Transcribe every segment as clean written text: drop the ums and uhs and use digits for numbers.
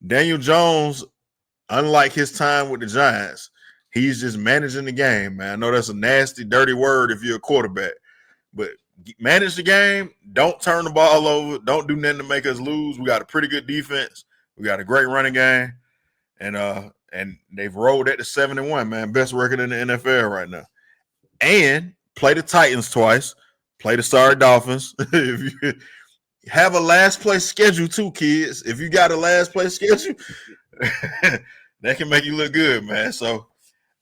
Daniel Jones, unlike his time with the Giants, he's just managing the game, man. I know that's a nasty, dirty word if you're a quarterback, but manage the game. Don't turn the ball over. Don't do nothing to make us lose. We got a pretty good defense. We got a great running game, and they've rolled at the 7-1, man, best record in the NFL right now. And play the Titans twice. Play the sorry Dolphins. If you have a last place schedule too, kids. If you got a last place schedule, that can make you look good, man. So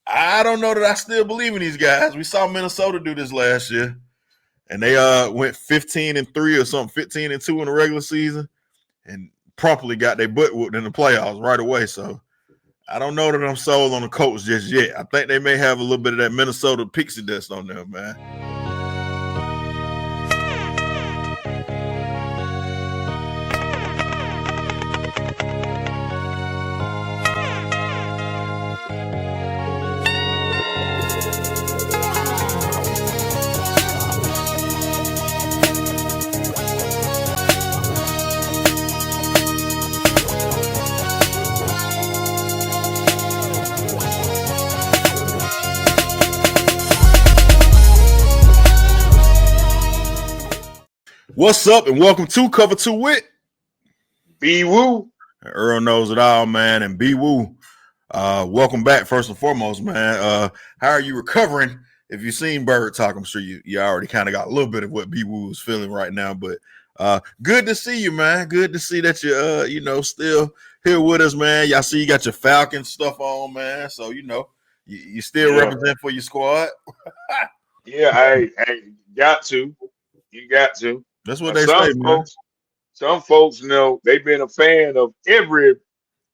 I don't know that I still believe in these guys. We saw Minnesota do this last year, and they went 15-3 or something, 15-2 in the regular season, and promptly got their butt whooped in the playoffs right away. So I don't know that I'm sold on the Colts just yet. I think they may have a little bit of that Minnesota pixie dust on them, man. What's up, and welcome to Cover 2 with BeeWoo. Earl knows it all, man, and BeeWoo. Welcome back, first and foremost, man. How are you recovering? If you've seen Bird Talk, I'm sure you already kind of got a little bit of what BeeWoo is feeling right now. But good to see you, man. Good to see that you're still here with us, man. Y'all see you got your Falcons stuff on, man. So you still represent for your squad. Yeah, I got to. You got to. That's what they say, man. Some folks know they've been a fan of every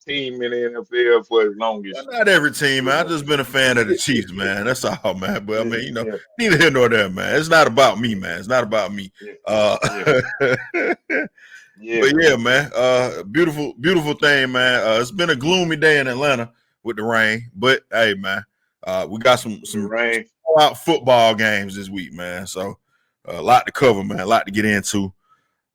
team in the NFL for as long as. Not every team, man. I've just been a fan of the Chiefs, man. That's all, man. But I mean, neither here nor there, man. It's not about me, man. It's not about me. But yeah, man. Beautiful, beautiful thing, man. It's been a gloomy day in Atlanta with the rain, but hey, man, we got some rain out football games this week, man. So a lot to cover, man. A lot to get into.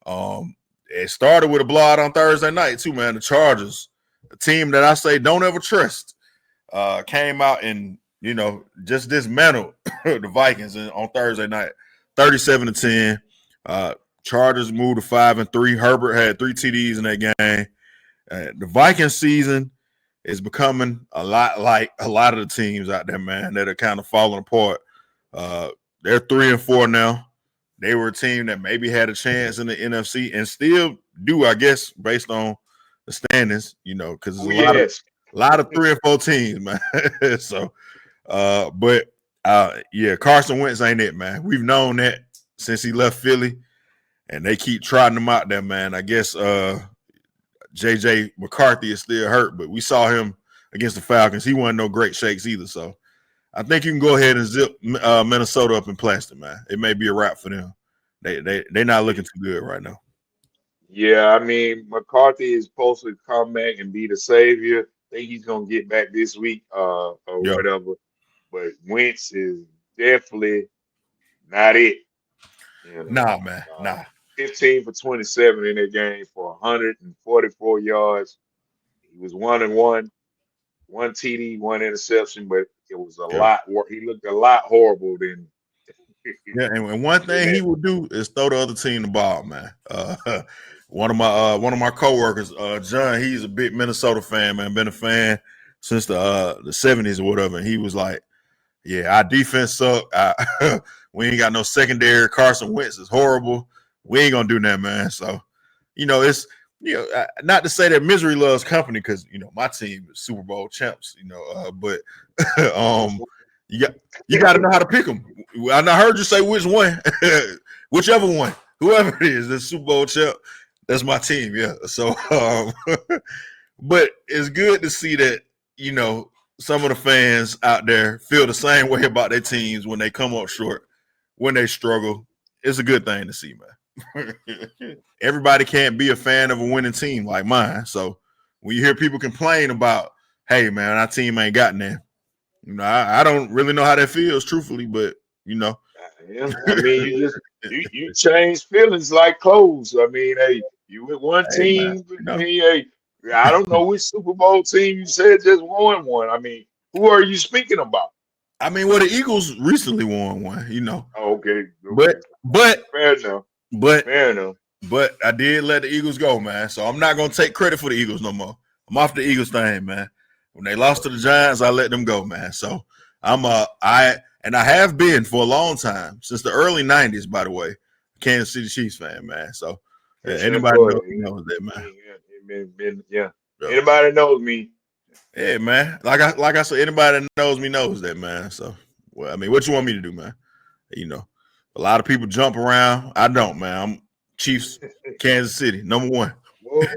It started with a blowout on Thursday night too, man. The Chargers, a team that I say don't ever trust, came out and just dismantled the Vikings on Thursday night, 37-10. Chargers moved to 5-3. Herbert had 3 TDs in that game. The Vikings season is becoming a lot like a lot of the teams out there, man, that are kind of falling apart. They're 3-4 now. They were a team that maybe had a chance in the NFC and still do, I guess, based on the standings, because there's a lot of 3-4 teams, man. So, Carson Wentz ain't it, man. We've known that since he left Philly, and they keep trotting him out there, man. I guess J.J. McCarthy is still hurt, but we saw him against the Falcons. He wasn't no great shakes either, so I think you can go ahead and zip Minnesota up in plastic, man. It may be a wrap for them. They're not looking too good right now. Yeah, I mean, McCarthy is supposed to come back and be the savior. I think he's going to get back this week or whatever. But Wentz is definitely not it. Nah, man, nah. 15 for 27 in that game for 144 yards. He was 1-1, 1 TD, 1 interception, but it was a lot. He looked a lot horrible than. And one thing he will do is throw the other team the ball, man. One of my coworkers, John, he's a big Minnesota fan, man. Been a fan since the 70s or whatever. And he was like, "Yeah, our defense suck. We ain't got no secondary. Carson Wentz is horrible. We ain't gonna do that, man." So, it's not to say that misery loves company, because my team is Super Bowl champs, but you got to know how to pick them. I heard you say which one, whichever one, whoever it is, the Super Bowl champ. That's my team, yeah. So, but it's good to see that some of the fans out there feel the same way about their teams when they come up short, when they struggle. It's a good thing to see, man. Everybody can't be a fan of a winning team like mine. So when you hear people complain about, hey, man, our team ain't gotten there, I don't really know how that feels, truthfully, but Yeah, I mean, you change feelings like clothes. I mean, hey, you with one team, hey, Yeah, I don't know which Super Bowl team you said just won one. I mean, who are you speaking about? I mean, well, the Eagles recently won one, Oh, okay, but okay. but Fair enough. but Fair enough. but I did let the Eagles go, man. So I'm not gonna take credit for the Eagles no more. I'm off the Eagles thing, man. When they lost to the Giants, I let them go, man. So I have been for a long time, since the early '90s, by the way, Kansas City Chiefs fan, man. So Yes, sir, anybody boy. knows that, man. Yeah. Yeah. Anybody knows me. Yeah, man. Like I said, anybody that knows me knows that, man. So, well, I mean, what you want me to do, man? A lot of people jump around. I don't, man. I'm Chiefs, Kansas City, number one. I've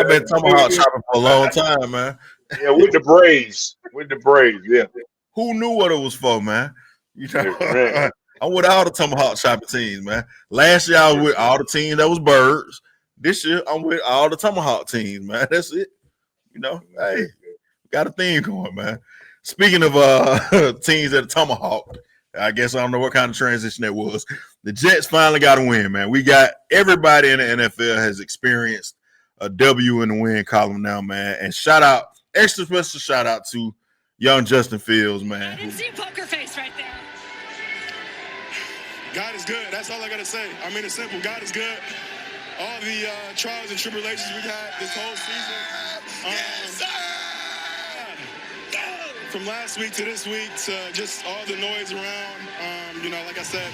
been tomahawk chopping for a long time, man. Yeah, with the Braves. With the Braves, yeah. Who knew what it was for, man? Man. I'm with all the tomahawk chopping teams, man. Last year I was with all the teams that was birds. This year I'm with all the tomahawk teams, man. That's it. Hey, got a theme going, man. Speaking of teams that are tomahawk, I guess I don't know what kind of transition that was. The Jets finally got a win, man. We got everybody in the NFL has experienced a W in the win column now, man. And extra special shout out to young Justin Fields, man. I didn't see a poker face right there. God is good. That's all I got to say. I mean, it's simple. God is good. All the trials and tribulations we've had this whole season. Yes, sir! From last week to this week to just all the noise around, like I said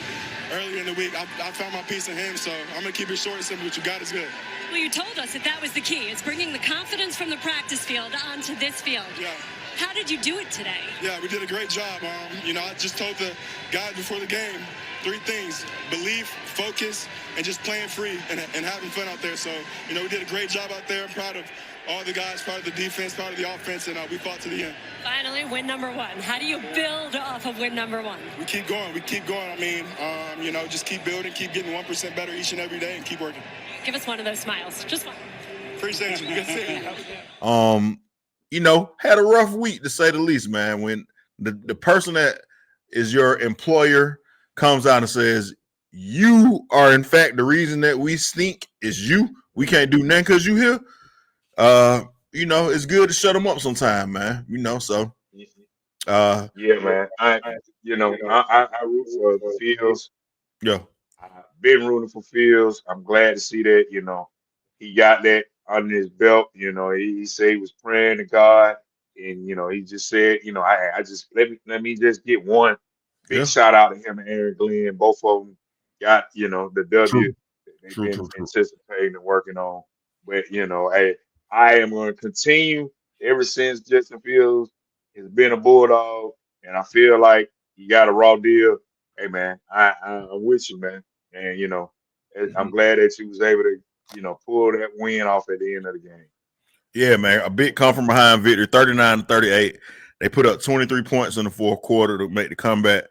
earlier in the week, I found my peace in him, so I'm going to keep it short and simple with you. God is good. Well, you told us that was the key. It's bringing the confidence from the practice field onto this field. Yeah. How did you do it today? Yeah, we did a great job. I just told the guys before the game 3 things: belief, focus, and just playing free and having fun out there. So, we did a great job out there. I'm proud of all the guys, proud of the defense, proud of the offense, and we fought to the end. Finally, win number 1. How do you build off of win number 1? We keep going. I mean, just keep building, keep getting 1% better each and every day, and keep working. Give us one of those smiles. Just one. Appreciate you. Good seeing you. Had a rough week to say the least, man. When the person that is your employer comes out and says, you are in fact the reason that we stink is you. We can't do nothing because you here. It's good to shut them up sometime, man. So yeah, man. I root for the Fields. Yeah. I've been rooting for Fields. I'm glad to see that, he got that under his belt. He said he was praying to God, and he just said, I just let me just get one big shout out to him and Aaron Glenn. Both of them got the W they've been anticipating and working on. But I am going to continue ever since Justin Fields has been a Bulldog, and I feel like he got a raw deal. Hey man, I'm with you, man, and I'm glad that you was able to pull that win off at the end of the game. Yeah, man, a big come from behind victory, 39-38. They put up 23 points in the fourth quarter to make the comeback.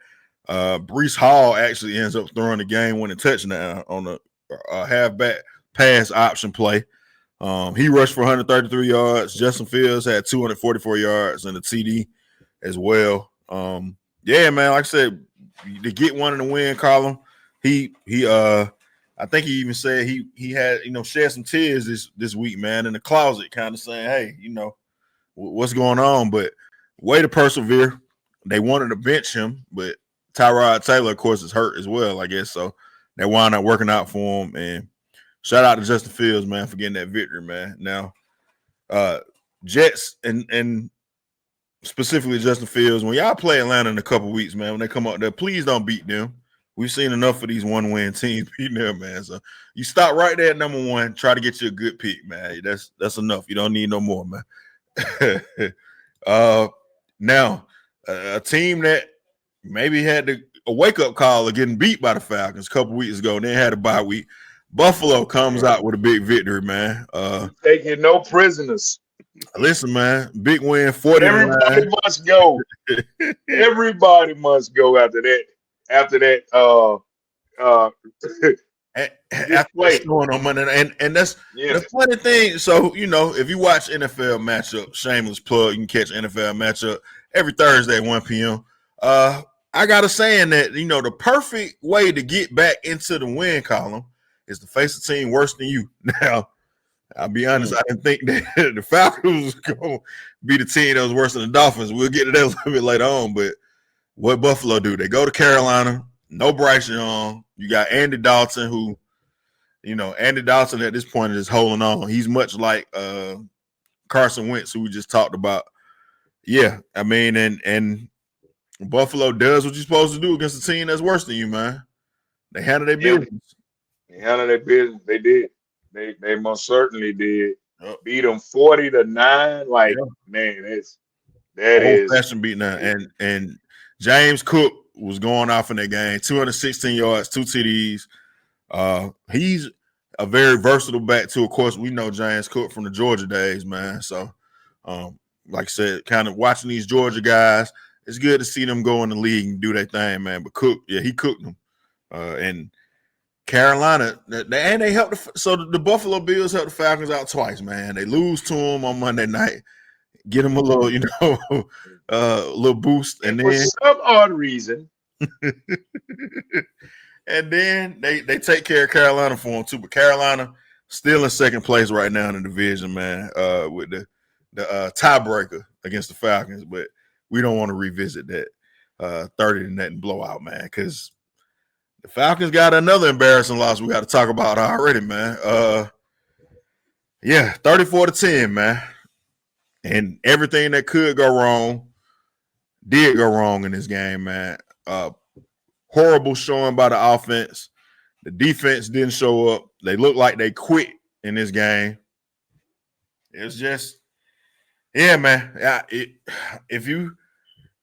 Breece Hall actually ends up throwing the game-winning touchdown on a halfback pass option play. He rushed for 133 yards. Justin Fields had 244 yards and a TD as well. Yeah, man, like I said, to get one in the win column, I think he even said he had shed some tears this week, man, in the closet, kind of saying, hey, what's going on? But way to persevere. They wanted to bench him, but Tyrod Taylor, of course, is hurt as well, I guess. So they wound up working out for him. And shout out to Justin Fields, man, for getting that victory, man. Now, Jets and specifically Justin Fields, when y'all play Atlanta in a couple weeks, man, when they come out there, please don't beat them. We've seen enough of these one-win teams beating them, man. So you stop right there at number 1. Try to get you a good pick, man. That's enough. You don't need no more, man. Now, a team that maybe had a wake-up call of getting beat by the Falcons a couple weeks ago, and then had a bye week. Buffalo comes out with a big victory, man. Taking no prisoners. Listen, man, big win, 49. Everybody must go. Everybody must go after that. After that, what's going on, man, and that's the funny thing. So if you watch NFL matchup, shameless plug, you can catch NFL matchup every Thursday at 1 p.m. I got a saying that the perfect way to get back into the win column is to face a team worse than you. Now, I'll be honest, I didn't think that the Falcons was going to be the team that was worse than the Dolphins. We'll get to that a little bit later on, but what Buffalo do? They go to Carolina, no Bryce Young. You got Andy Dalton, who, Andy Dalton at this point is holding on. He's much like Carson Wentz, who we just talked about. Yeah, I mean, and Buffalo does what you're supposed to do against a team that's worse than you, man. They handle their business. They handle their business. They did. They most certainly did. Yep. Beat them 40-9. Like, man, that is old-fashioned beating now. And James Cook was going off in that game. 216 yards, 2 TDs. He's a very versatile back too. Of course, we know James Cook from the Georgia days, man. So, like I said, kind of watching these Georgia guys, it's good to see them go in the league and do their thing, man. But Cook, he cooked them. And Carolina, they helped. So the Buffalo Bills helped the Falcons out twice, man. They lose to them on Monday night, get them a little, little boost, and for then some odd reason, and then they take care of Carolina for them too. But Carolina still in second place right now in the division, man, with the tiebreaker against the Falcons. But we don't want to revisit that 30-0 blowout, man, because the Falcons got another embarrassing loss we got to talk about already, man. 34-10, man. And everything that could go wrong did go wrong in this game, man. Horrible showing by the offense. The defense didn't show up. They looked like they quit in this game. It's just, man. If you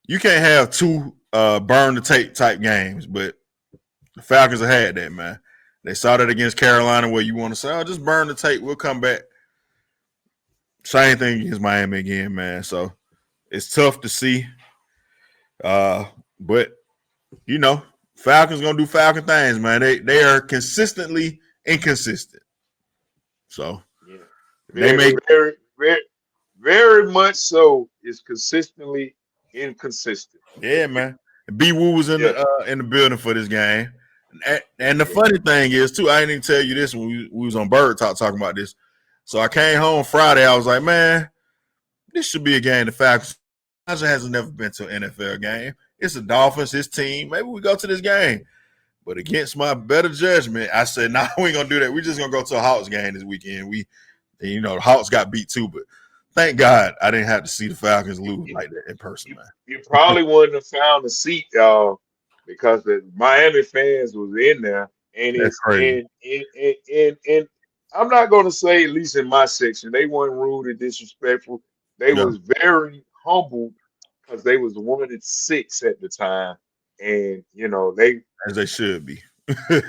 can't have two burn the tape type games, but the Falcons have had that, man. They saw that against Carolina where you want to say, oh, just burn the tape. We'll come back. Same thing against Miami again, man. So it's tough to see. But, Falcons going to do Falcon things, man. They are consistently inconsistent. So very, very much so is consistently inconsistent. Yeah, man. BeeWoo was in the building for this game. And the funny thing is, too, I didn't even tell you this when we was on Bird Talk talking about this. So I came home Friday. I was like, man, this should be a game the Falcons hasn't never been to an NFL game. It's the Dolphins, his team. Maybe we go to this game. But against my better judgment, I said, nah, we ain't going to do that. We're just going to go to a Hawks game this weekend. The Hawks got beat too, but thank God I didn't have to see the Falcons lose like that in person, man. You probably wouldn't have found a seat, y'all, because the Miami fans was in there. And That's crazy. And I'm not going to say, at least in my section, they weren't rude and disrespectful. They was very humble because they was 1-6 at the time. And, they – as they should be. and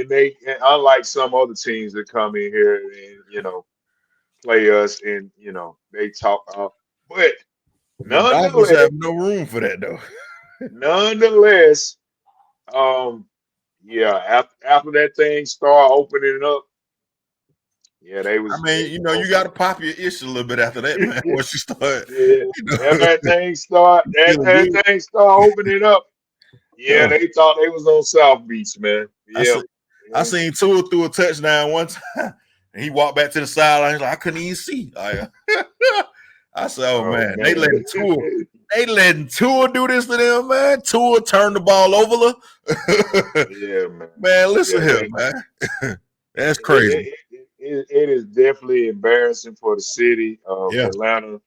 they – unlike some other teams that come in here and, play us and, they talk but nonetheless, have no room for that, though. Nonetheless, after that thing started opening up, they was. I mean, you got to pop your ish a little bit after that, man. Once you start, that thing start opening up. They thought they was on South Beach, man. I seen Tua threw a touchdown one time, and he walked back to the sideline. He's like, I couldn't even see. I said, oh man, they letting Tua do this to them, man. Tua turned the ball over. Man. Man, listen here, man. That's crazy. It is definitely embarrassing for the city of Atlanta.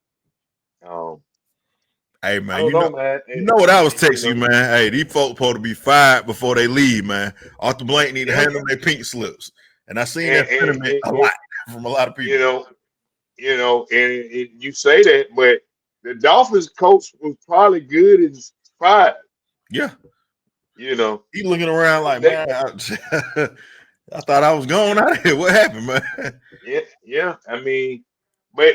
Hey, man, you know what I was texting you, man? Hey, these folks supposed to be fired before they leave, man. Arthur Blank need to hand them their pink slips. And I seen that sentiment a lot from a lot of people. And you say that, but the Dolphins coach was probably good as fired. Yeah. He looking around like, man, I thought I was going out of here. What happened, man? Yeah. I mean, but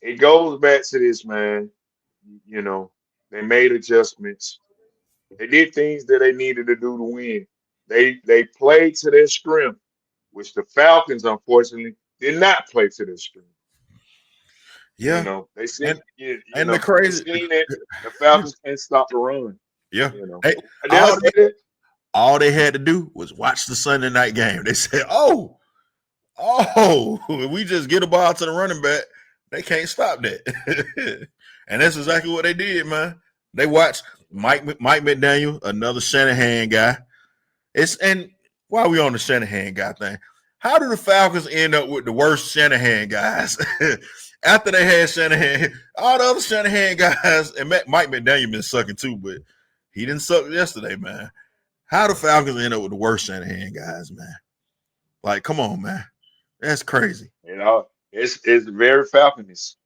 it goes back to this, man. They made adjustments. They did things that they needed to do to win. They played to their strength, which the Falcons, unfortunately, did not play to their strength. Yeah. They see and the crazy the Falcons can't stop the run. Yeah. Hey, all they had to do was watch the Sunday night game. They said, oh, Oh, if we just get a ball to the running back, they can't stop that. And that's exactly what they did, man. They watched Mike McDaniel, another Shanahan guy. And while we on the Shanahan guy thing, how do the Falcons end up with the worst Shanahan guys? After they had Shanahan, all the other Shanahan guys, and Mike McDaniel been sucking too, but he didn't suck yesterday, man. How the Falcons end up with the worst Shanahan guys, man? Like, come on, man. That's crazy. It's very Falcons.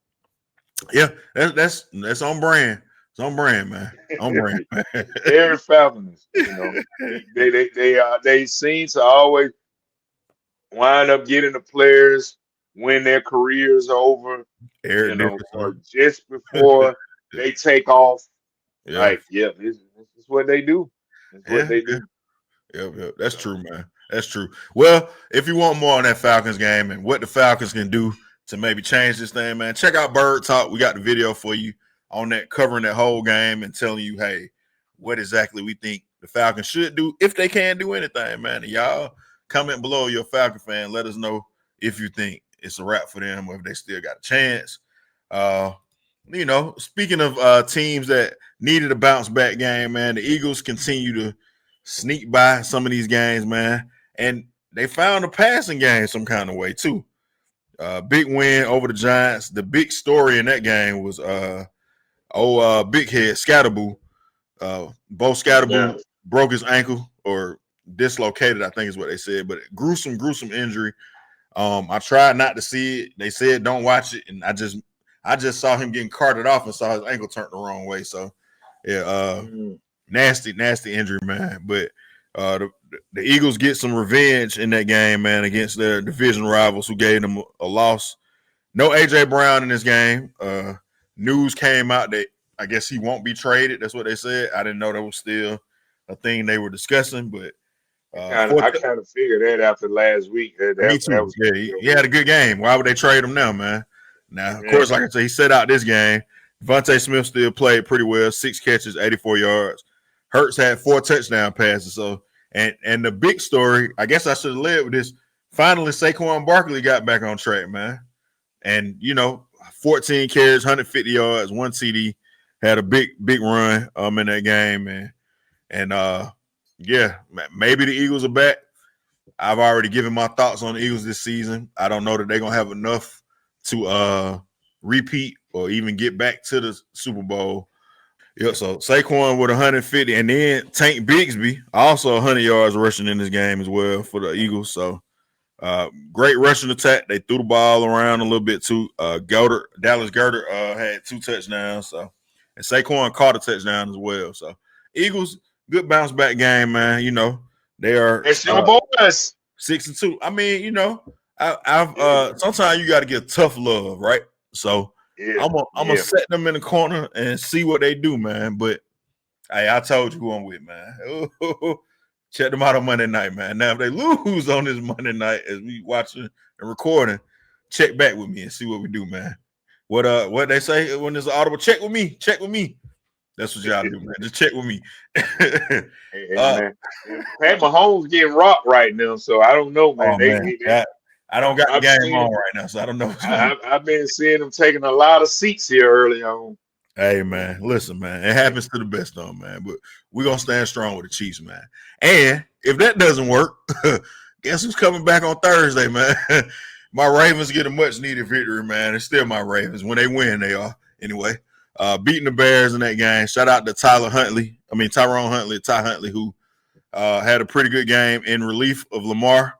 Yeah, that's on brand. It's on brand, man. On brand, man. Very Falcons. They seem to always wind up getting the players when their careers are over, or just before they take off. Yeah. Like, this is what they do. It's what they do. Yeah, that's true, man. That's true. Well, if you want more on that Falcons game and what the Falcons can do to maybe change this thing, man, check out Bird Talk. We got the video for you on that, covering that whole game and telling you, hey, what exactly we think the Falcons should do if they can do anything, man. And y'all comment below, you're a Falcon fan. Let us know if you think it's a wrap for them or if they still got a chance. Speaking of teams that needed a bounce back game, man, the Eagles continue to sneak by some of these games, man. And they found a passing game some kind of way, too. Big win over the Giants. The big story in that game was big head Skattebo. Bo Skattebo broke his ankle or dislocated, I think is what they said, but gruesome injury. I tried not to see it. They said don't watch it, and I just saw him getting carted off and saw his ankle turn the wrong way. So yeah, nasty injury, man. But the Eagles get some revenge in that game, man, against their division rivals who gave them a loss. No AJ Brown in this game. News came out that I guess he won't be traded. That's what they said. I didn't know that was still a thing they were discussing, but I kind of figured that after last week. Me too. He had a good game. Why would they trade him now, man? Now, of course, like I said, he set out this game. Devontae Smith still played pretty well. 6 catches, 84 yards. Hurts had 4 touchdown passes. So, and the big story, I guess I should have led with this. Finally, Saquon Barkley got back on track, man. And 14 carries, 150 yards, 1 CD. Had a big run in that game, man. And yeah, maybe the Eagles are back. I've already given my thoughts on the Eagles this season. I don't know that they're gonna have enough to repeat or even get back to the Super Bowl. Yeah, so Saquon with 150, and then Tank Bigsby also 100 yards rushing in this game as well for the Eagles. So great rushing attack. They threw the ball around a little bit too. Dallas Goedert had 2 touchdowns. So, and Saquon caught a touchdown as well. So Eagles, good bounce back game, man. They are it's your boys 6-2. I mean, I've sometimes you got to get tough love, right? So I'm gonna set them in the corner and see what they do, man. But hey, I told you who I'm with, man. Check them out on Monday night, man. Now if they lose on this Monday night as we watching and recording, check back with me and see what we do, man. What they say when there's an audible, check with me. That's what y'all do, man. Just check with me. Man. Pat Mahomes getting rocked right now, so I don't know, man. I don't got the game on right now, so I don't know. I've been seeing them taking a lot of seats here early on. Hey, man, listen, man. It happens to the best of them, man. But we're going to stand strong with the Chiefs, man. And if that doesn't work, guess who's coming back on Thursday, man? My Ravens get a much-needed victory, man. It's still my Ravens. When they win, they are. Anyway, beating the Bears in that game. Shout out to Ty Huntley, who had a pretty good game in relief of Lamar.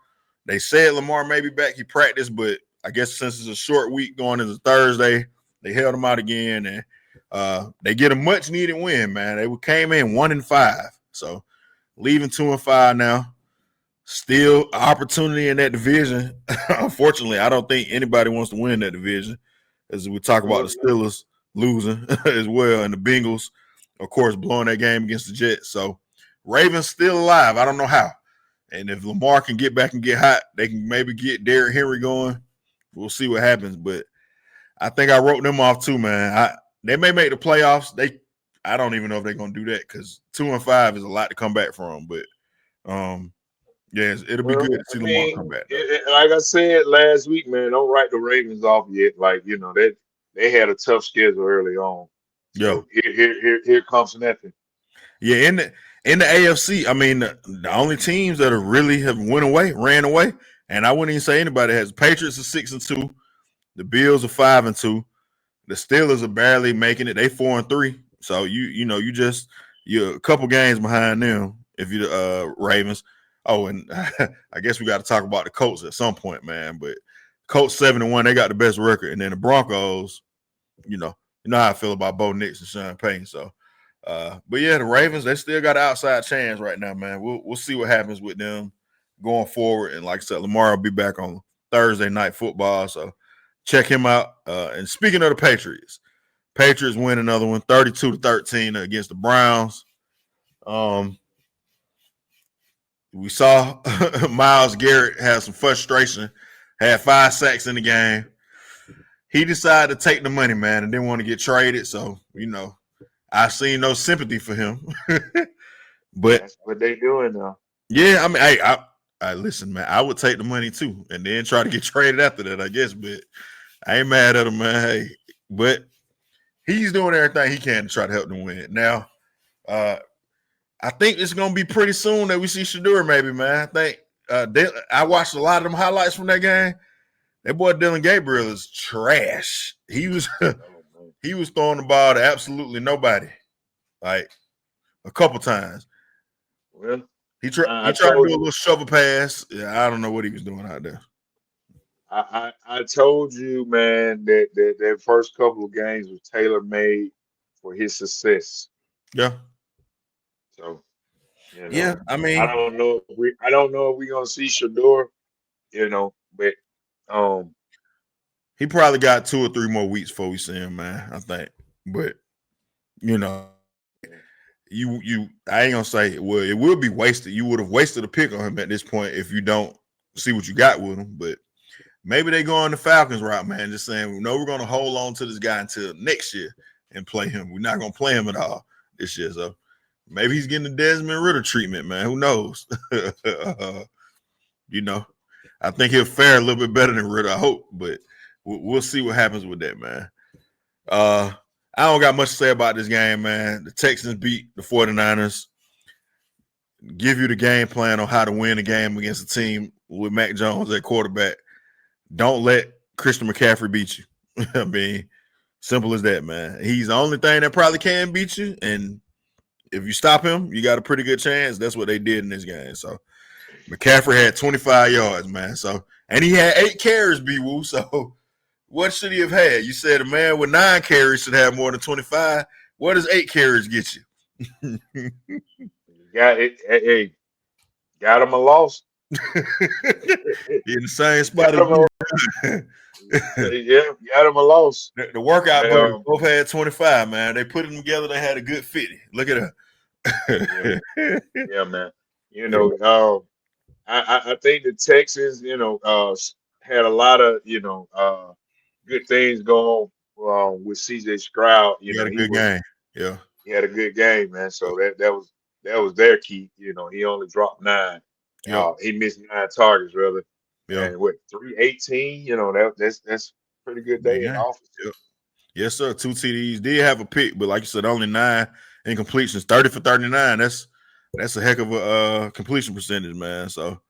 They said Lamar may be back. He practiced, but I guess since it's a short week going into Thursday, they held him out again, and they get a much-needed win, man. They came in 1-5, so leaving 2-5 now. Still opportunity in that division. Unfortunately, I don't think anybody wants to win that division, as we talk about the Steelers losing as well, and the Bengals, of course, blowing that game against the Jets. So Ravens still alive. I don't know how. And if Lamar can get back and get hot, they can maybe get Derrick Henry going. We'll see what happens. But I think I wrote them off too, man. They may make the playoffs. I don't even know if they're going to do that because 2-5 is a lot to come back from. But, Yes, it'll be Well, good to see I Lamar come mean, back though. like I said last week, man, don't write the Ravens off yet. Like, they had a tough schedule early on. Yeah. So here comes nothing. Yeah, in the AFC, I mean, the only teams that ran away, and I wouldn't even say anybody has. Patriots are 6-2, the Bills are 5-2, the Steelers are barely making it. They 4-3. So you're a couple games behind them if you're the Ravens. Oh, and I guess we got to talk about the Colts at some point, man. But Colts 7-1, they got the best record, and then the Broncos, you know how I feel about Bo Nix and Sean Payton. So. But yeah, the Ravens, they still got an outside chance right now, man. We'll see what happens with them going forward. And like I said, Lamar will be back on Thursday Night Football, so check him out. And speaking of the Patriots win another one, 32-13 against the Browns. We saw Myles Garrett have some frustration, had 5 sacks in the game. He decided to take the money, man, and didn't want to get traded. So, I seen no sympathy for him. But That's what they doing now. yeah, I mean, I listen, man. I would take the money too, and then try to get traded after that, I guess. But I ain't mad at him, man. Hey, but he's doing everything he can to try to help them win. Now, I think it's gonna be pretty soon that we see Shedeur, maybe, man. I think I watched a lot of them highlights from that game. That boy Dylan Gabriel is trash. He was he was throwing the ball to absolutely nobody, like a couple times. Well, he tried to do a little shovel pass. Yeah, I don't know what he was doing out there. I told you, man, that first couple of games was tailor made for his success. Yeah. So, yeah, I mean, I don't know if we're gonna see Shedeur, but he probably got 2 or 3 more weeks before we see him, man. I think, but I ain't gonna say it will be wasted. You would have wasted a pick on him at this point if you don't see what you got with him. But maybe they go on the Falcons route, man. Just saying, no, we're gonna hold on to this guy until next year and play him. We're not gonna play him at all this year. So maybe he's getting the Desmond Ridder treatment, man. Who knows? I think he'll fare a little bit better than Ridder, I hope, but we'll see what happens with that, man. I don't got much to say about this game, man. The Texans beat the 49ers. Give you the game plan on how to win a game against a team with Mac Jones at quarterback. Don't let Christian McCaffrey beat you. I mean, simple as that, man. He's the only thing that probably can beat you, and if you stop him, you got a pretty good chance. That's what they did in this game. So McCaffrey had 25 yards, man. So, and he had 8 carries, BeeWoo. So what should he have had? You said a man with 9 carries should have more than 25. What does 8 carries get you? got it. Hey, got him a loss. In the same spot. Yeah, got him a loss. The workout buddies both had 25, man. They put them together. They had a good 50. Look at that. Yeah, man. I think the Texans, had a lot of, good things going with CJ Stroud. He had a good game. Yeah. He had a good game, man. So that was their key. He only dropped 9. Yeah. He missed 9 targets, rather. Yeah. And 318, that's pretty good day in office. Yep. Yes, sir. 2 TDs. Did have a pick, but like you said, only 9 incompletions. 30 for 39. That's a heck of a completion percentage, man. So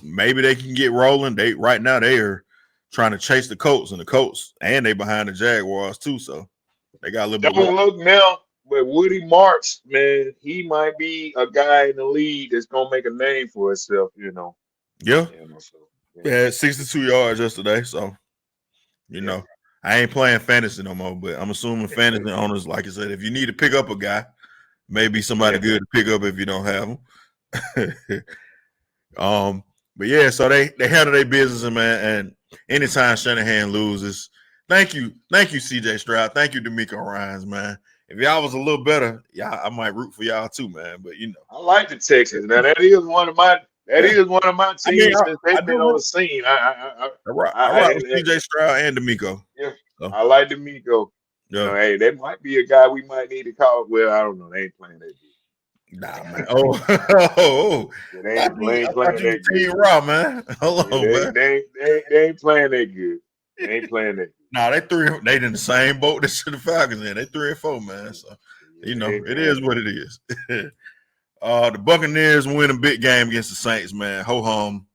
maybe they can get rolling. Right now they are trying to chase the Colts, and they behind the Jaguars too. So they got a little bit. Don't look now, but Woody Marks, man, he might be a guy in the league that's gonna make a name for himself. Yeah. He had 62 yards yesterday. So I ain't playing fantasy no more, but I'm assuming fantasy owners, like I said, if you need to pick up a guy, maybe somebody good to pick up if you don't have them. But yeah, so they handle their business, man. And anytime Shanahan loses, thank you, CJ Stroud, thank you, D'Amico Ryans, man. If y'all was a little better, I might root for y'all too, man. But I like the Texans. Now that is one of my teams since they've been on the scene. I like CJ Stroud and D'Amico. Yeah, so. I like D'Amico. Yeah. Hey, that might be a guy we might need to call. Well, I don't know. They ain't playing that deep. Nah, man. Oh. They ain't I thought playing you that were Team good. Raw, man. Hold Yeah, on, man. they ain't playing that good. They ain't playing that good. Nah, they in the same boat that the Falcons in. They 3-4, man. So Yeah, it is what it is. The Buccaneers win a big game against the Saints, man. Ho hum.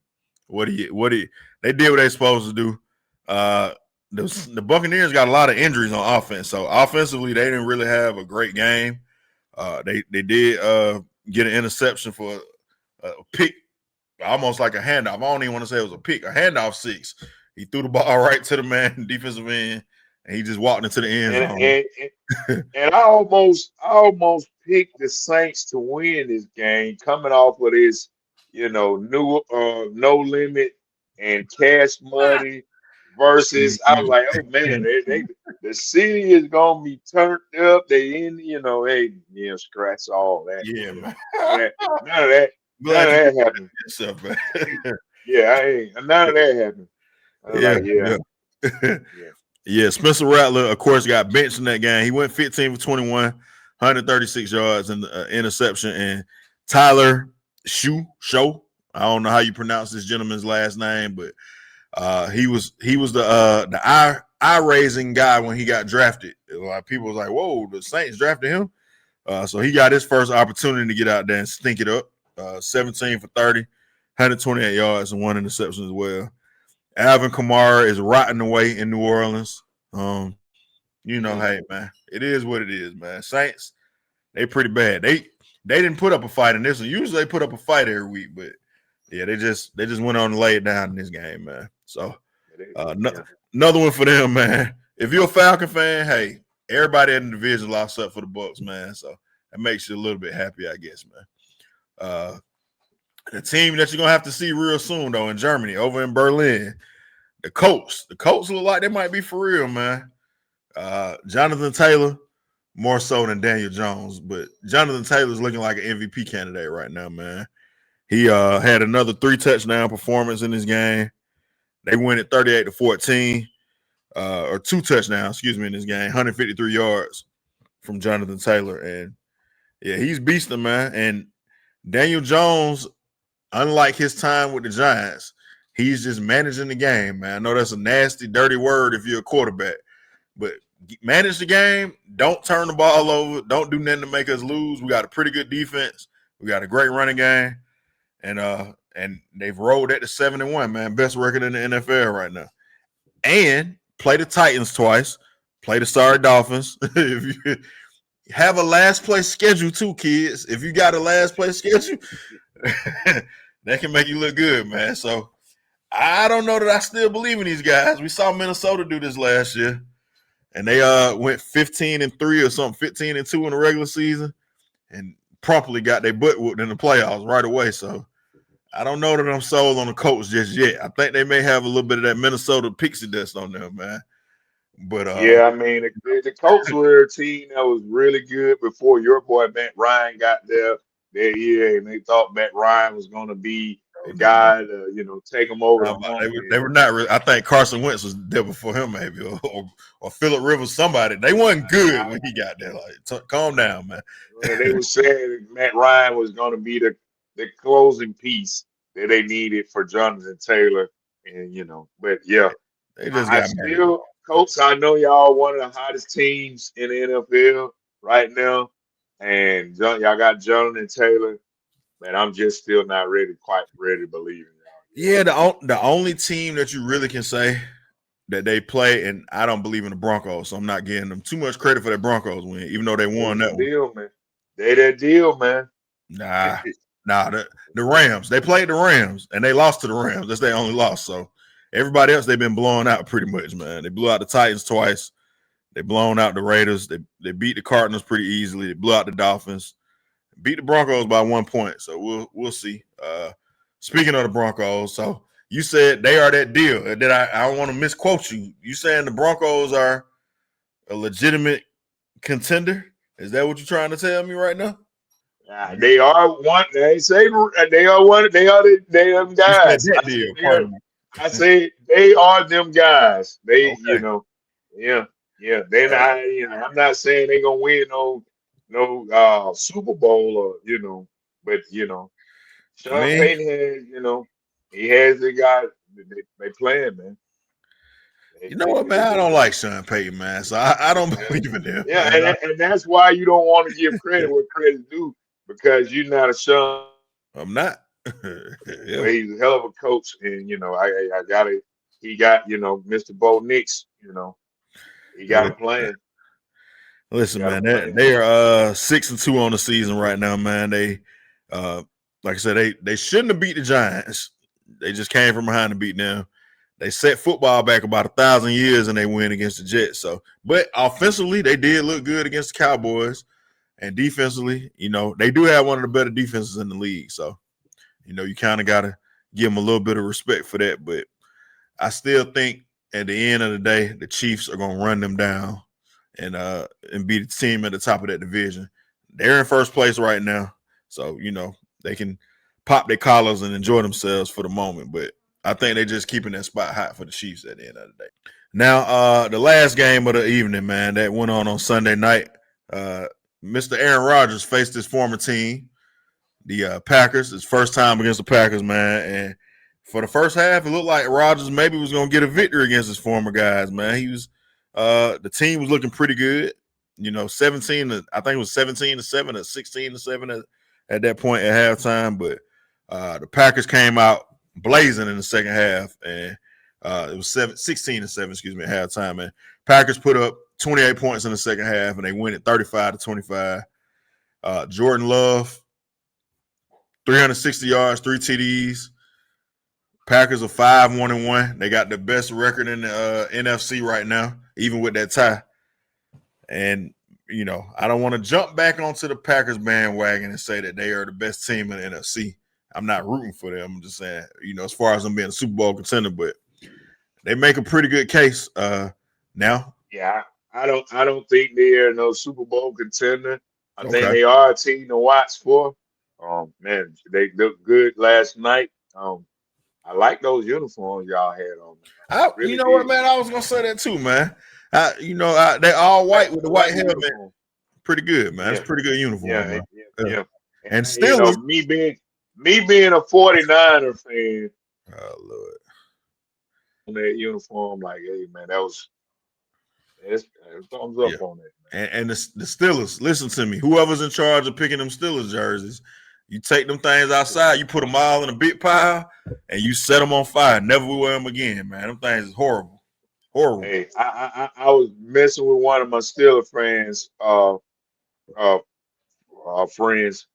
They did what they supposed to do. The Buccaneers got a lot of injuries on offense. So offensively, they didn't really have a great game. They did get an interception for a pick, almost like a handoff. I don't even want to say it was a pick, a handoff 6. He threw the ball right to the man, defensive end, and he just walked into the end zone. And I almost picked the Saints to win this game, coming off of this, new no limit and cash money versus. I was like, oh man, the city is gonna be turned up. They in, scratch all that. Yeah, man. None of that happened. Yourself, man. None of that happened. I was like, yeah. Yeah, Spencer Rattler, of course, got benched in that game. He went 15 for 21, 136 yards and interception. And Tyler Show, I don't know how you pronounce this gentleman's last name, but he was the eye raising guy when he got drafted. A lot of people was like, "Whoa, the Saints drafted him." So he got his first opportunity to get out there and stink it up. 17 for 30, 128 yards and 1 interception as well. Alvin Kamara is rotting away in New Orleans. Hey, man, it is what it is, man. Saints, they pretty bad. They didn't put up a fight in this one. Usually they put up a fight every week, but yeah, they just went on and laid down in this game, man. So another one for them, man. If you're a Falcon fan, hey, everybody in the division lost up for the Bucs, man. So that makes you a little bit happy, I guess, man. The team that you're gonna have to see real soon, though, in Germany, over in Berlin, the Colts. The Colts look like they might be for real, man. Jonathan Taylor, more so than Daniel Jones, but Jonathan Taylor's looking like an MVP candidate right now, man. He had another 3 touchdown performance in this game. They win it 38-14, or 2 touchdowns, in this game, 153 yards from Jonathan Taylor, and yeah, he's beasting, man. And Daniel Jones, unlike his time with the Giants, he's just managing the game, man. I know that's a nasty, dirty word if you're a quarterback, but manage the game. Don't turn the ball over. Don't do nothing to make us lose. We got a pretty good defense. We got a great running game, and they've rolled at the 7-1, man. Best record in the NFL right now. And play the Titans twice. Play the sorry Dolphins. If you have a last place schedule too, kids. If you got a last place schedule, that can make you look good, man. So I don't know that I still believe in these guys. We saw Minnesota do this last year, and they went 15-3 or something, 15-2 in the regular season, and promptly got their butt whooped in the playoffs right away. So I don't know that I'm sold on the Colts just yet. I think they may have a little bit of that Minnesota pixie dust on them, man. But I mean, the Colts were a team that was really good before your boy Matt Ryan got there that year, and they thought Matt Ryan was going to be the guy to take them over the hump. They were not really. I think Carson Wentz was there before him, maybe, or Phillip Rivers, somebody. They wasn't good when he got there. Like, calm down, man. Well, they were saying Matt Ryan was going to be the closing piece that they needed for Jonathan Taylor, and but yeah, they just got still. Colts, I know y'all one of the hottest teams in the NFL right now, and y'all got Jonathan Taylor, but I'm just still not quite ready to believe in y'all. Yeah, the only team that you really can say that they play, and I don't believe in the Broncos, so I'm not giving them too much credit for that Broncos win, even though they won that deal, man. They that deal, man. Nah, the Rams. They played the Rams, and they lost to the Rams. That's their only loss, so everybody else, they've been blown out pretty much, man. They blew out the Titans twice. They blown out the Raiders. They beat the Cardinals pretty easily. They blew out the Dolphins. Beat the Broncos by 1 point. So we'll see. Speaking of the Broncos, so you said they are that deal. I don't want to misquote you. You saying the Broncos are a legitimate contender? Is that what you're trying to tell me right now? They are one. They say they are one. They are them guys. I say they are them guys. They, okay. yeah. They're not. I'm not saying they're gonna win no no Super Bowl or but I Sean mean, Payton has he has the guy they playing, man. you know what, man? I don't like Sean Payton, man. So I don't believe in him, Yeah, man. and that's why you don't want to give credit where credit's due because you're not a Sean. I'm not. Well, Yeah. he's a hell of a coach, and I got it. He got Mr. Bo Nix, he got him playing. Listen, man, they are 6-2 on the season right now, man. They like I said, they shouldn't have beat the Giants. They just came from behind to beat them. They set football back about 1,000 years and they win against the Jets. So, but offensively, they did look good against the Cowboys. And defensively, they do have one of the better defenses in the league. So, you kind of got to give them a little bit of respect for that. But I still think at the end of the day, the Chiefs are going to run them down and be the team at the top of that division. They're in first place right now. So, they can pop their collars and enjoy themselves for the moment. But I think they're just keeping that spot hot for the Chiefs at the end of the day. Now, the last game of the evening, man, that went on Sunday night, Mr. Aaron Rodgers faced his former team, the Packers. His first time against the Packers, man. And for the first half, it looked like Rodgers maybe was going to get a victory against his former guys, man. He was the team was looking pretty good. 17 to, I think it was 17-7 or 16-7 at that point at halftime. But the Packers came out blazing in the second half, and it was 16-7, excuse me, at halftime. And Packers put up 28 points in the second half, and they win it 35-25. Jordan Love, 360 yards, 3 TDs. Packers are 5-1-1. They got the best record in the NFC right now, even with that tie. And, I don't want to jump back onto the Packers bandwagon and say that they are the best team in the NFC. I'm not rooting for them. I'm just saying, as far as them being a Super Bowl contender, but they make a pretty good case now. Yeah, I don't think they're no Super Bowl contender. I think Okay. they are a team to watch for. Man, they looked good last night. I like those uniforms y'all had on. You know what, man? I was gonna say that too, man. They all white with the white helmet. Uniform. Pretty good, man. Yeah. It's pretty good uniform. Yeah, man. yeah. And still, me being a 49er fan, oh Lord, on that uniform, like, hey man, it's thumbs up on that. And the Steelers, listen to me. Whoever's in charge of picking them Steelers jerseys, you take them things outside, you put them all in a big pile, and you set them on fire. Never wear them again, man. Them things is horrible. Horrible. Hey, I was messing with one of my Steelers friends, friends,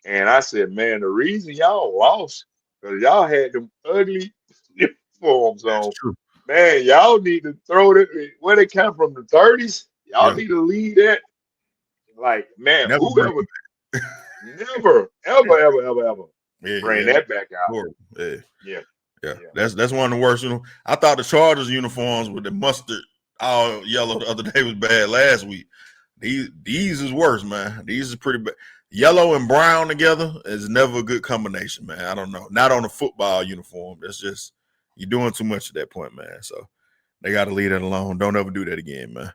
and I said, man, the reason y'all lost because y'all had them ugly uniforms on. That's true. Man, y'all need to throw it where they come from, the 30s. Y'all need to leave that. Like, man, Never whoever, never, ever bring that back out. Horrible. Yeah. That's one of the worst. I thought the Chargers uniforms with the mustard all yellow the other day was bad last week. These is worse, man. These is pretty bad. Yellow and brown together is never a good combination, man. I don't know. Not on a football uniform. That's just you're doing too much at that point, man. So they got to leave that alone. Don't ever do that again, man.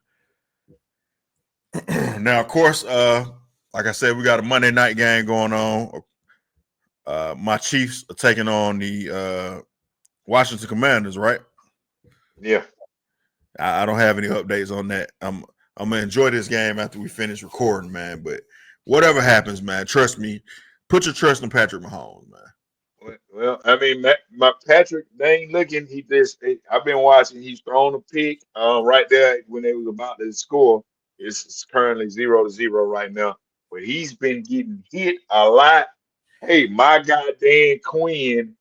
Now, of course, like I said, we got a Monday night game going on. My Chiefs are taking on the Washington Commanders, right? Yeah. I don't have any updates on that. I'm gonna enjoy this game after we finish recording, man. But whatever happens, man, trust me. Put your trust in Patrick Mahomes, man. Well, I mean, my Patrick, they ain't looking. I've been watching. He's thrown a pick right there when they was about to score. It's currently 0-0 right now, but he's been getting hit a lot. Hey, my guy Dan Quinn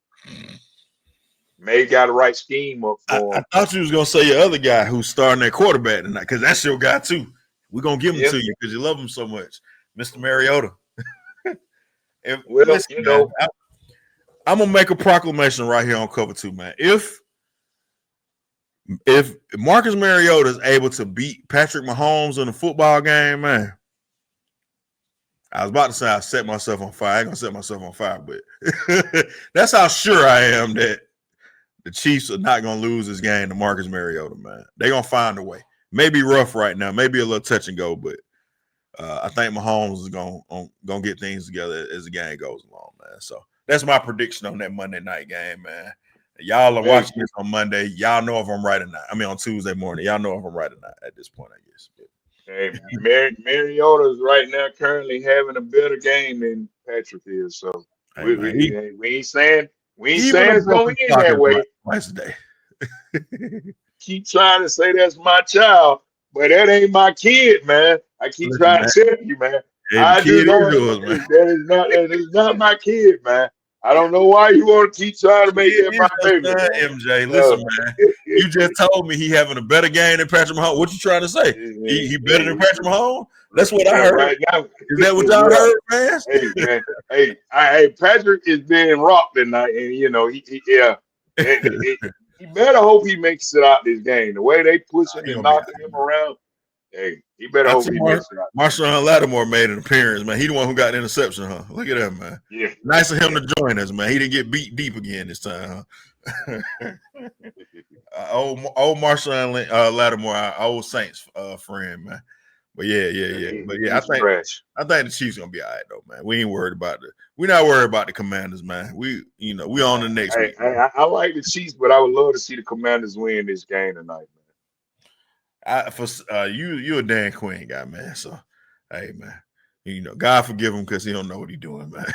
may got the right scheme up for him. I thought you was gonna say your other guy who's starting at quarterback tonight, because that's your guy too. We're gonna give him to you because you love him so much, Mr. Mariota. And well, listen, man, I'm gonna make a proclamation right here on Cover 2, man. If Marcus Mariota is able to beat Patrick Mahomes in a football game, man, I was about to say I set myself on fire. I ain't gonna set myself on fire, but that's how sure I am that the Chiefs are not gonna lose this game to Marcus Mariota, man. They're gonna find a way. Maybe rough right now, maybe a little touch and go, but I think Mahomes is gonna get things together as the game goes along, man. So that's my prediction on that Monday night game, man. Y'all are watching this on Monday. Y'all know if I'm right or not. I mean, on Tuesday morning. Y'all know if I'm right or not at this point, I guess. Hey, Mariota's right now currently having a better game than Patrick is. So Hey, we ain't saying even it's going to end that way. Twice a day. Keep trying to say that's my child, but that ain't my kid, man. I keep trying to tell you, man. Hey, I do know man. that is not my kid, man. I don't know why you want to keep trying to make that my baby. MJ, listen, man. You just told me he having a better game than Patrick Mahomes. What you trying to say? He better than Patrick Mahomes? That's what I heard. Right now. Is that what y'all heard, man? Hey, man. Hey, Patrick is being rocked tonight, and you know he better hope he makes it out this game. The way they pushing and knocking him around. Hey, he better hope he makes it out. Marshawn Lattimore made an appearance, man. He the one who got the interception, huh? Look at that, man. Yeah. Nice of him to join us, man. He didn't get beat deep again this time, huh? Old Marshawn Lattimore, our old Saints friend, man. But yeah. I think the Chiefs gonna be all right though, man. We ain't worried about we're not worried about the Commanders, man. We on the next week. I like the Chiefs, but I would love to see the Commanders win this game tonight, man. You a Dan Quinn guy, man. So, hey, man, God forgive him because he don't know what he's doing, man.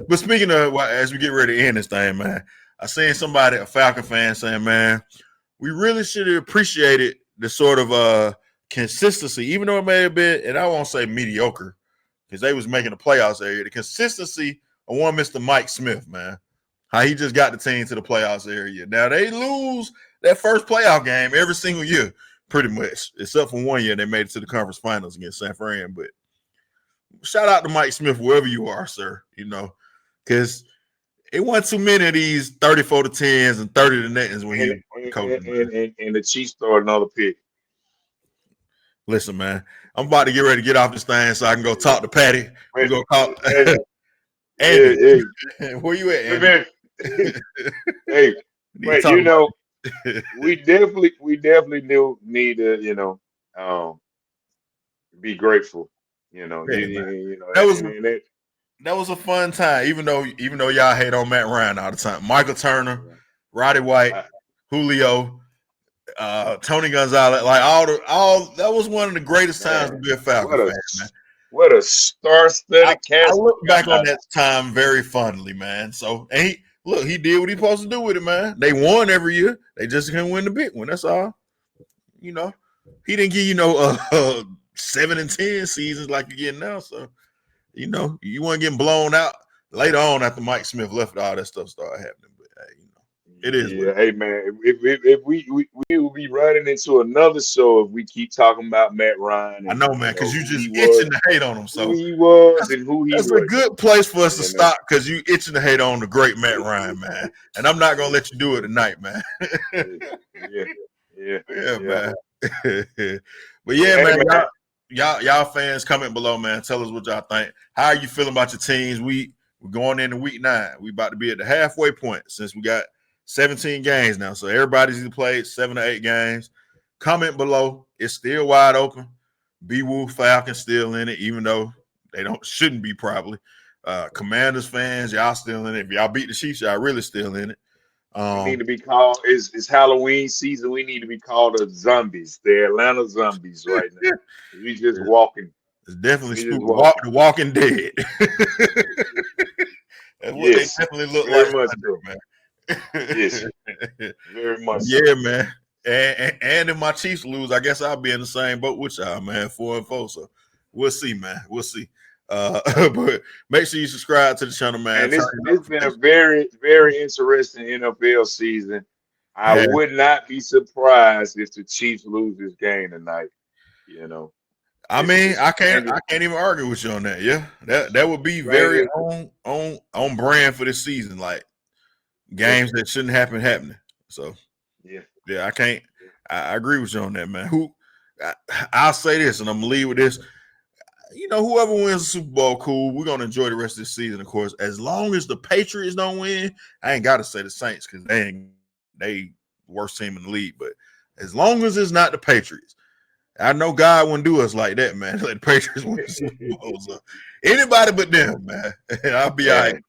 But speaking of, as we get ready to end this thing, man, I seen somebody, a Falcon fan, saying, man, we really should have appreciated the sort of consistency, even though it may have been, and I won't say mediocre, because they was making the playoffs area. The consistency of one Mr. Mike Smith, man, how he just got the team to the playoffs area. Now they lose that first playoff game every single year, pretty much, except for 1 year they made it to the conference finals against San Fran. But shout out to Mike Smith, wherever you are, sir, because it wasn't too many of these 34 to 10s and 30 to nothings when he was coaching. And the Chiefs throw another pick. Listen, man, I'm about to get ready to get off this thing so I can go talk to Patty. We're going to call Andy. Where you at, Andy? Hey, but we definitely do need to, be grateful. That was a fun time, even though y'all hate on Matt Ryan all the time. Michael Turner, Roddy White, Julio, Tony Gonzalez, like all that was one of the greatest times to be a Falcon fan, man. What a star-studded cast. I look back on that time very fondly, man. So, and he did what he supposed to do with it, man. They won every year. They just couldn't win the big one. That's all. He didn't give 7 and 10 seasons like you're getting now. So, you weren't getting blown out later on after Mike Smith left. All that stuff started happening. But it is. Yeah, hey man, if we will be running into another show if we keep talking about Matt Ryan. I know, man, because you just itching to hate on him. So who he was and who he was. That's a good place for us to stop because you itching to hate on the great Matt Ryan, man. And I'm not gonna let you do it tonight, man. Yeah, man. But yeah, man. Y'all fans, comment below, man. Tell us what y'all think. How are you feeling about your teams? We're going into week 9. We about to be at the halfway point since we got 17 games now. So everybody's either played 7 or 8 games. Comment below. It's still wide open. BeeWoo Falcons still in it, even though they shouldn't be probably. Commanders fans, y'all still in it. If y'all beat the Chiefs, y'all really still in it. We need to be called. It's Halloween season. We need to be called the zombies, the Atlanta zombies, right now. We just walking. It's definitely spooky. The Walking Dead. That's what they definitely look very like. Much so, man. Yes, very much. Yeah, so. Man. And if my Chiefs lose, I guess I'll be in the same boat with y'all, man. 4-4. So we'll see, man. We'll see. But make sure you subscribe to the channel, man. And it's been a very, very interesting NFL season. I would not be surprised if the Chiefs lose this game tonight. I mean, I can't even argue with you on that. Yeah, that would be very on brand for this season. Like games that shouldn't happen happening. So yeah, I can't. I agree with you on that, man. I'll say this, and I'm gonna leave with this. Whoever wins the Super Bowl, cool. We're gonna enjoy the rest of the season, of course. As long as the Patriots don't win, I ain't gotta say the Saints because they worst team in the league. But as long as it's not the Patriots, I know God wouldn't do us like that, man. Let the Patriots win the Super Bowl. So anybody but them, man. I'll be all right.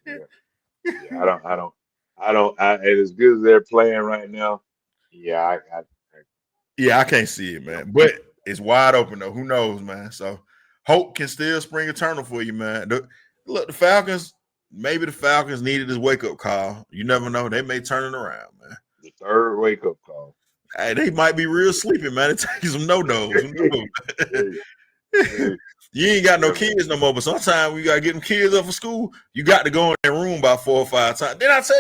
Yeah, I don't. As good as they're playing right now, yeah, I can't see it, man. But it's wide open though. Who knows, man? So hope can still spring eternal for you, man. Look, the Falcons. Maybe the Falcons needed this wake up call. You never know. They may turn it around, man. The third wake up call. Hey, they might be real sleepy, man. It takes some no-nos. You ain't got no kids no more, but sometimes we got to get them kids up for school. You got to go in that room about 4 or 5 times. Then I tell you,